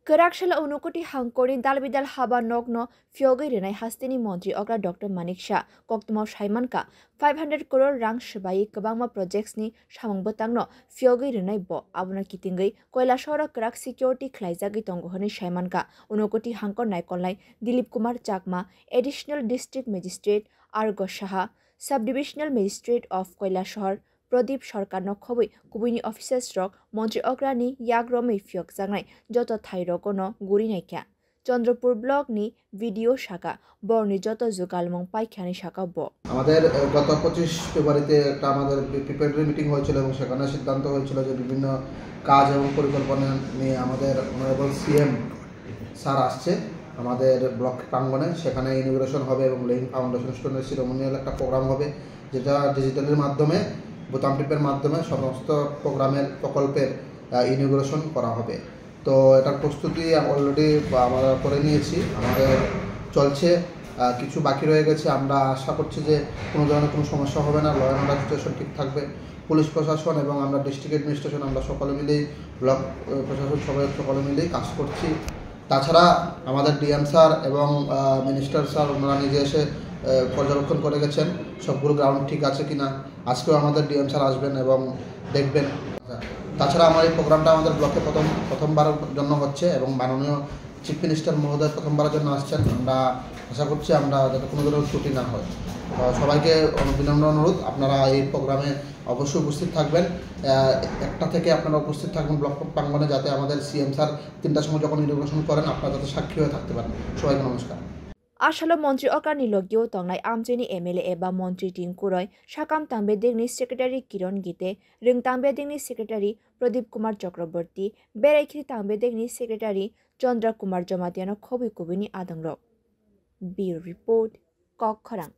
Kerakshela unukoti hangkori dalbidal haba nokno fiogai renai hastini mantri okra Dr. Manik Shah koktmo Shaimanka 500 crore rang shbai kabangma projects ni samang batangno fiogai renai bo abuna kitingai koila shora kerak security khlaijagi tongo honi Shaimanka unukoti hangkor naikolnai Dilip Kumar Chakma additional district magistrate Argo Shaha subdivisional magistrate of Koila Shahar Pradeep Sarkar no khoboi kubuni officers rok mantri okrani yagromei fiok jangnai joto thairoko no guri naikya Chandrapur block নি video শাখা বর্ণি যত জোগালমং পাইখানি শাখা ব আমাদের গত 25 ফেব্রুয়ারিতে একটা আমাদের প্রিপারেটরি মিটিং হয়েছিল এবং সেখানে সিদ্ধান্ত হয়েছিল যে বিভিন্ন কাজ এবং পরিকল্পনা নিয়ে আমাদের অনারেবল সিএম স্যার আসছে আমাদের ব্লক প্রাঙ্গণে সেখানে ইনোগ্রেশন হবে এবং লেইং ফাউন্ডেশন স্টোনের সিরিমোনিয়াল একটা প্রোগ্রাম হবে যেটা ডিজিটালের মাধ্যমে বোতাম টিপের মাধ্যমে সমস্ত প্রোগ্রামের প্রকল্পের ইনোগ্রেশন করা হবে। তো এটার প্রস্তুতি অলরেডি আমরা করে নিয়েছি, আমাদের চলছে, কিছু বাকি রয়ে গেছে। আমরা আশা করছি যে কোনো ধরনের কোনো সমস্যা হবে না, ল অ্যান্ড অর্ডার সিচুয়েশন ঠিক থাকবে। পুলিশ প্রশাসন এবং আমরা ডিস্ট্রিক্ট অ্যাডমিনিস্ট্রেশন আমরা সকলে মিলেই ব্লক প্রশাসন সকলে মিলেই কাজ করছি। তাছাড়া আমাদের ডিএম স্যার এবং মিনিস্টার স্যার ওনারা নিজে এসে পর্যবেক্ষণ করে গেছেন সবগুলো গ্রাউন্ড ঠিক আছে কিনা। আজকেও আমাদের ডিএম স্যার আসবেন এবং দেখবেন। তাছাড়া আমার এই প্রোগ্রামটা আমাদের ব্লকে প্রথমবারের জন্য হচ্ছে এবং মাননীয় চিফ মিনিস্টার মহোদয় প্রথমবারের জন্য আসছেন। আমরা আশা করছি আমরা যাতে কোনো ধরনের ত্রুটি না হয়। সবাইকে বিনম্র অনুরোধ, আপনারা এই প্রোগ্রামে অবশ্যই উপস্থিত থাকবেন। 1টা থেকে আপনারা উপস্থিত থাকবেন ব্লক প্রাঙ্গণে, যাতে আমাদের সিএম স্যার 3টার সময় যখন ইনোগ্রেশন করেন আপনারা যাতে সাক্ষী হয়ে থাকতে পারেন। সবাইকে নমস্কার। আসলে মন্ত্রী অকারনি লগিও তংনাই আমচেনি এমএলএ এবা মন্ত্রী টিংকুরয় সাকাম তাম্বেদিংনি সেক্রেটারি কিরণ গীতে রিং তাম্বেদিংনি সেক্রেটারি প্রদীপ কুমার চক্রবর্তী বেরাইখিরি তাম্বেদিংনি সেক্রেটারি চন্দ্র কুমার জমাতিয়ানো খবি কুবিনি আদংরক। Bureau report কক্ষরাং।